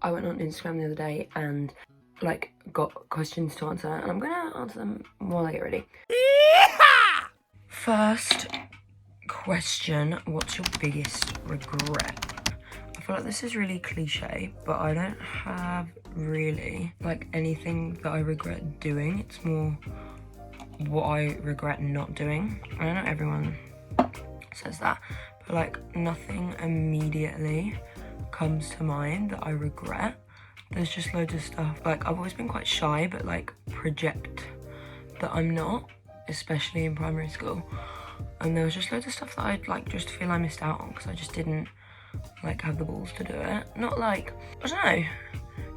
I went on Instagram the other day and like got questions to answer, and I'm gonna answer them while I get ready. First question, what's your biggest regret? I feel like this is really cliche, but I don't have really like anything that I regret doing. It's more what I regret not doing. I know everyone says that, but like nothing immediately comes to mind that I regret. There's just loads of stuff. Like I've always been quite shy, but like project that I'm not, especially in primary school. And there was just loads of stuff that I'd like just feel I missed out on because I just didn't like have the balls to do it. Not like, I don't know,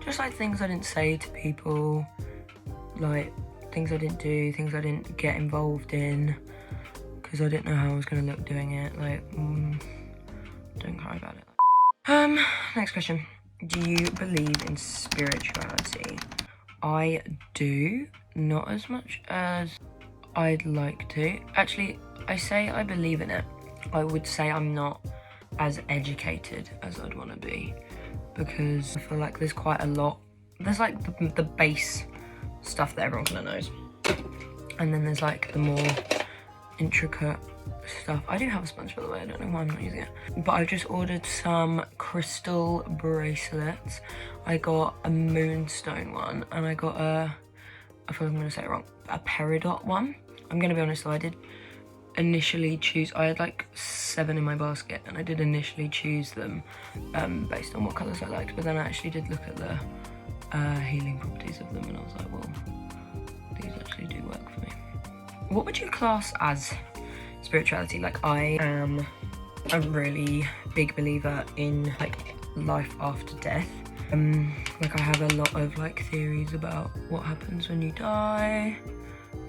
just like things I didn't say to people, like things I didn't do, things I didn't get involved in because I didn't know how I was going to look doing it. Like, don't cry about it. Next question. Do you believe in spirituality? I do, not as much as I'd like to. Actually, I say I believe in it. I would say I'm not as educated as I'd want to be because I feel like there's quite a lot. There's like the base stuff that everyone kind of knows. And then there's like the more intricate stuff. I do have a sponge, by the way. I don't know why I'm not using it. But I've just ordered some crystal bracelets. I got a moonstone one and I got I feel like I'm going to say it wrong, a peridot one. I'm going to be honest though, I did initially choose, I had like 7 in my basket and I did initially choose them based on what colours I liked, but then I actually did look at the healing properties of them and I was like, well, these actually do work for me. What would you class as spirituality? Like I am a really big believer in like life after death. Like I have a lot of like theories about what happens when you die,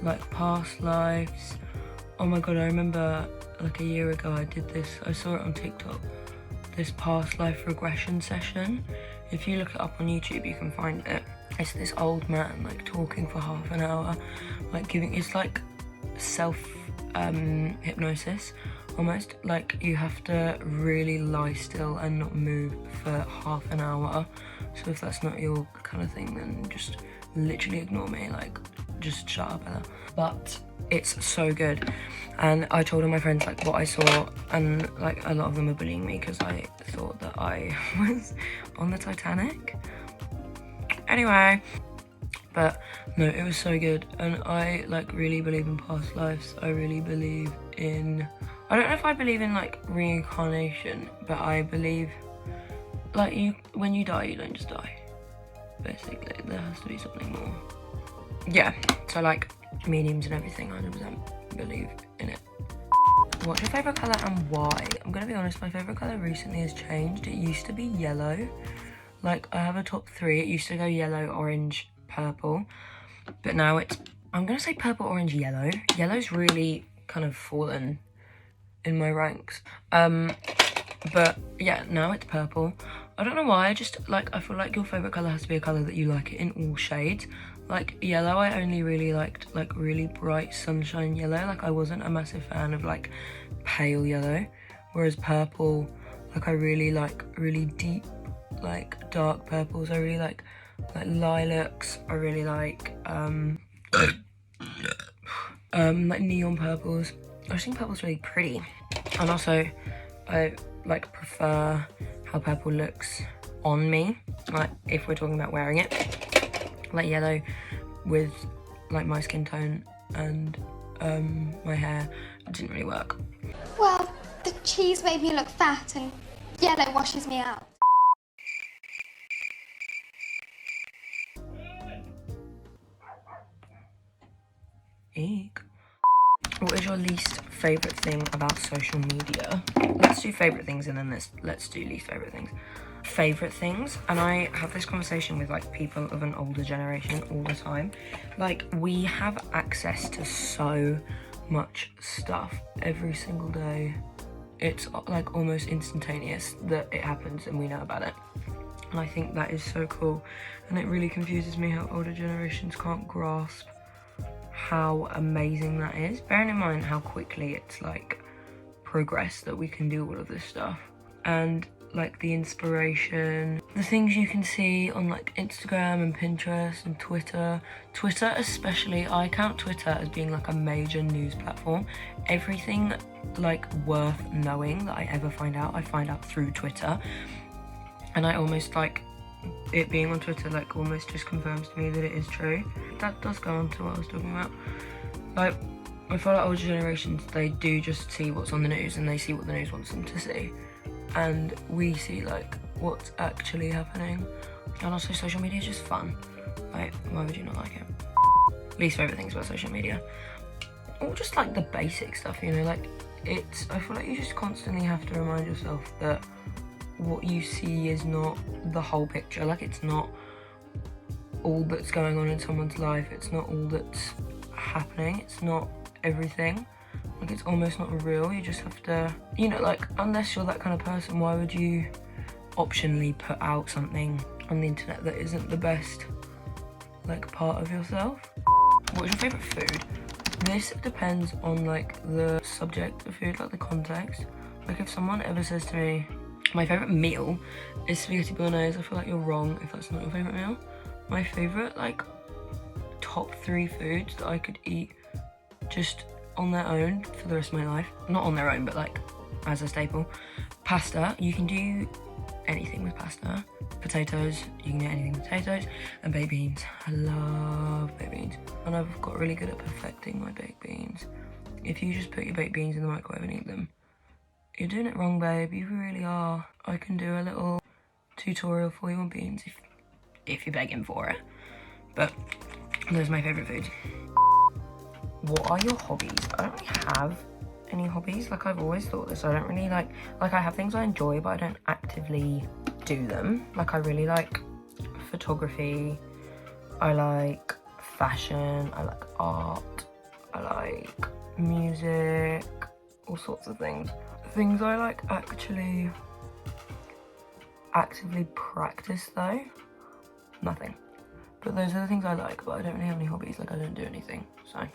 like past lives. Oh my god, I remember like a year ago I did this, I saw it on TikTok, this past life regression session. If you look it up on YouTube you can find it. It's this old man like talking for half an hour, like giving, it's like self hypnosis almost. Like you have to really lie still and not move for half an hour. So if that's not your kind of thing, then just literally ignore me, like just shut up, Ella. But it's so good. And I told all my friends like what I saw, and like a lot of them are bullying me because I thought that I was on the Titanic. Anyway, but no, it was so good. And I like really believe in past lives. I really believe in, I don't know if I believe in like reincarnation, but I believe like when you die, you don't just die. Basically, there has to be something more. Yeah, so like mediums and everything, 100% believe in it. What's your favourite colour and why? I'm gonna be honest, my favourite colour recently has changed. It used to be yellow. Like I have a top 3. It used to go yellow, orange, purple. But now it's, I'm gonna say purple, orange, yellow. Yellow's really kind of fallen in my ranks. But yeah, now it's purple. I don't know why, I just like, I feel like your favourite colour has to be a colour that you like it in all shades. Like yellow, I only really liked like really bright sunshine yellow. Like I wasn't a massive fan of like pale yellow. Whereas purple, like I really like really deep, like dark purples. I really like lilacs. I really like like neon purples. I just think purple's really pretty. And also I like prefer how purple looks on me, like if we're talking about wearing it. Like yellow with like my skin tone and my hair, it didn't really work. Well, the cheese made me look fat and yellow washes me out. Eek. What is your least favourite thing about social media? Let's do favourite things and then let's do least favourite things. Favourite things, and I have this conversation with like people of an older generation all the time. Like we have access to so much stuff every single day. It's like almost instantaneous that it happens and we know about it. And I think that is so cool. And it really confuses me how older generations can't grasp how amazing that is. Bearing in mind how quickly it's like progressed that we can do all of this stuff. And like the inspiration, the things you can see on like Instagram and Pinterest and Twitter. Twitter especially, I count Twitter as being like a major news platform. Everything like worth knowing that I ever find out, I find out through Twitter. And I almost like it being on Twitter like almost just confirms to me that it is true. That does go on to what I was talking about. Like, I feel like older generations, they do just see what's on the news and they see what the news wants them to see. And we see like what's actually happening. And also social media is just fun. Like, why would you not like it? Least favourite things about social media. Or just like the basic stuff, you know, like I feel like you just constantly have to remind yourself that what you see is not the whole picture. Like, it's not all that's going on in someone's life. It's not all that's happening. It's not everything. Like, it's almost not real. You just have to, you know, like, unless you're that kind of person, why would you optionally put out something on the internet that isn't the best, like, part of yourself? What's your favourite food? This depends on, like, the subject of food, like, the context. Like, if someone ever says to me, my favourite meal is spaghetti bolognese, I feel like you're wrong if that's not your favourite meal. My favourite, like, top 3 foods that I could eat just on their own for the rest of my life. Not on their own, but like as a staple. Pasta, you can do anything with pasta. Potatoes, you can do anything with potatoes. And baked beans, I love baked beans. And I've got really good at perfecting my baked beans. If you just put your baked beans in the microwave and eat them, you're doing it wrong, babe, you really are. I can do a little tutorial for you on beans if you're begging for it. But those are my favourite foods. What are your hobbies? I don't really have any hobbies. Like, I've always thought this. I don't really like I have things I enjoy, but I don't actively do them. Like, I really like photography. I like fashion. I like art. I like music. All sorts of things. Things I like actually actively practice though, nothing. But those are the things I like, but I don't really have any hobbies. Like, I don't do anything, so.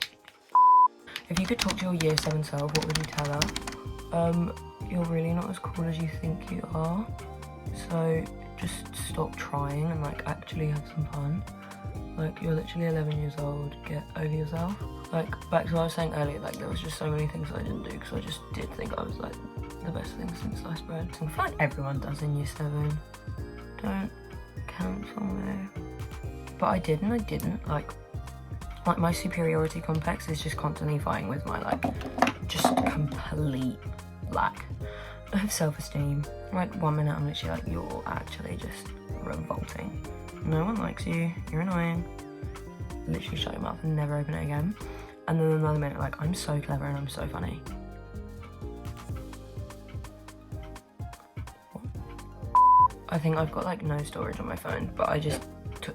If you could talk to your year 7 self, what would you tell her? You're really not as cool as you think you are. So just stop trying and like actually have some fun. Like, you're literally 11 years old, get over yourself. Like, back to what I was saying earlier, like, there was just so many things I didn't do because I just did think I was like the best thing since sliced bread. So I feel like everyone does in year 7. Don't cancel me. But I did and I didn't. Like my superiority complex is just constantly fighting with my like just complete lack of self-esteem. Like, 1 minute I'm literally like, you're actually just revolting. No one likes you, you're annoying. Literally shut your mouth and never open it again. And then another minute like, I'm so clever and I'm so funny. What? I think I've got like no storage on my phone, but I just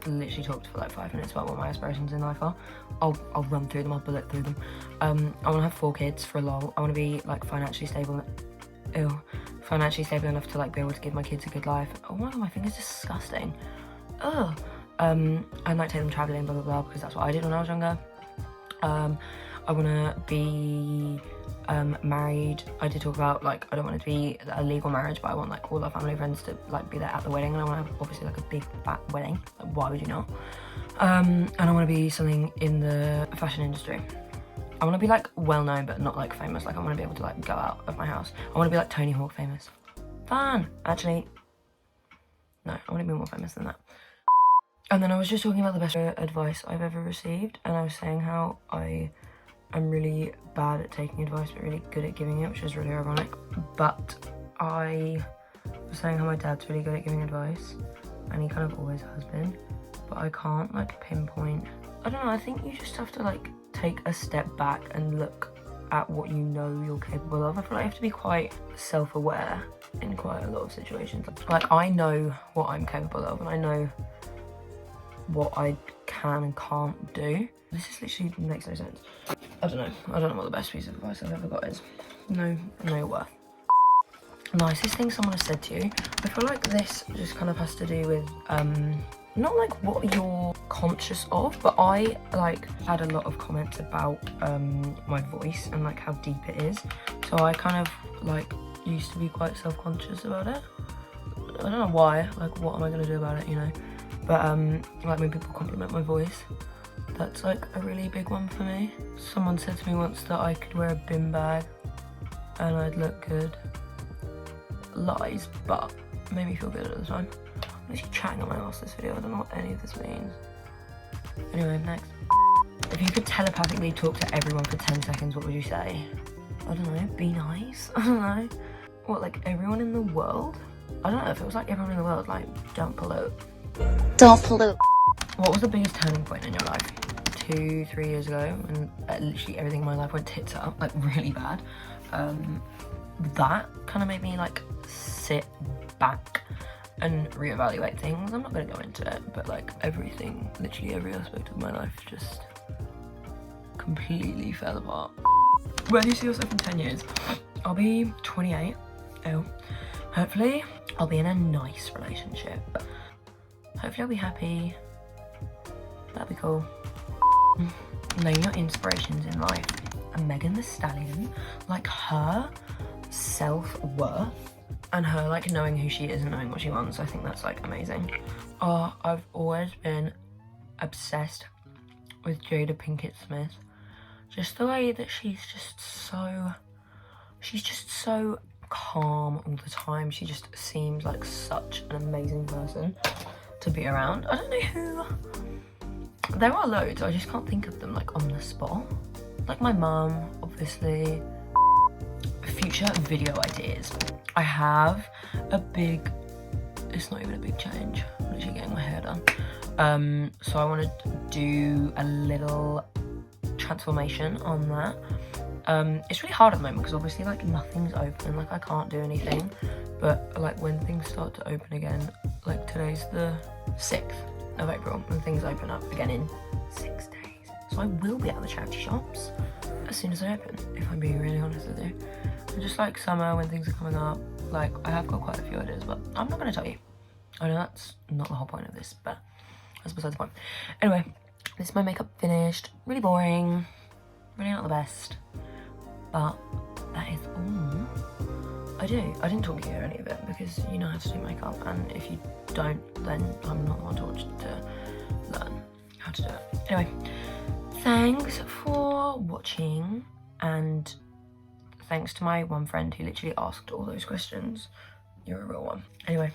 literally talked for like 5 minutes about what my aspirations in life are. I'll run through them, I'll bullet through them. I want to have 4 kids for a lol. I want to be like financially stable enough to like be able to give my kids a good life. Oh my god, my finger's disgusting. Ugh. And like take them traveling, blah blah blah, because that's what I did when I was younger. I want to be married. I did talk about like, I don't want it to be a legal marriage, but I want like all our family friends to like be there at the wedding, and I want to have obviously like a big fat wedding. Like, why would you not? And I want to be something in the fashion industry. I want to be like well known but not like famous. Like, I want to be able to like go out of my house. I want to be like Tony Hawk famous. Fun. Actually, no, I want to be more famous than that. And then I was just talking about the best advice I've ever received, and I was saying how I'm really bad at taking advice but really good at giving it, which is really ironic. But I was saying how my dad's really good at giving advice, and he kind of always has been, but I can't like pinpoint. I don't know, I think you just have to like take a step back and look at what you know you're capable of. I feel like you have to be quite self-aware in quite a lot of situations. Like, I know what I'm capable of, and I know what I can and can't do. This is literally makes no sense. I don't know what the best piece of advice I've ever got is. No worth. Nicest thing someone has said to you. I feel like this just kind of has to do with not like what you're conscious of, but I like had a lot of comments about my voice and like how deep it is. So I kind of like used to be quite self-conscious about it. I don't know why, like what am I gonna do about it, you know? But like when people compliment my voice, that's like a really big one for me. Someone said to me once that I could wear a bin bag and I'd look good. Lies, but made me feel good at the time. I'm actually chatting on my ass this video, I don't know what any of this means. Anyway, next. If you could telepathically talk to everyone for 10 seconds, what would you say? I don't know, be nice, I don't know. What, like everyone in the world? I don't know, if it was like everyone in the world, like, don't pollute. Don't pollute. What was the biggest turning point in your life? 2-3 years ago, when literally everything in my life went tits up, like really bad. That kind of made me like sit back and reevaluate things. I'm not gonna go into it, but like everything, literally every aspect of my life just completely fell apart. Where do you see yourself in 10 years? I'll be 28. Oh, hopefully I'll be in a nice relationship. Hopefully I'll be happy. That'd be cool. Name your inspirations in life. And Megan Thee Stallion, like her self-worth and her like knowing who she is and knowing what she wants, I think that's like amazing. Oh, I've always been obsessed with Jada Pinkett Smith. Just the way that she's just so calm all the time. She just seems like such an amazing person to be around. I don't know who, there are loads, I just can't think of them like on the spot. Like my mum, obviously. Future video ideas. I have a big, it's not even a big change, I'm literally getting my hair done. So I want to do a little transformation on that. It's really hard at the moment because obviously like nothing's open, like I can't do anything, but like when things start to open again, like today's the 6th of April, when things open up again in 6 days. So I will be at the charity shops as soon as they open, if I'm being really honest with you. And just like summer when things are coming up, like I have got quite a few ideas, but I'm not going to tell you. I know that's not the whole point of this, but that's besides the point. Anyway, this is my makeup finished. Really boring, really not the best, but that is all I do. I didn't talk to you through any of it because you know how to do makeup, and if you don't, then I'm not the one to learn how to do it. Anyway, thanks for watching, and thanks to my one friend who literally asked all those questions. You're a real one. Anyway.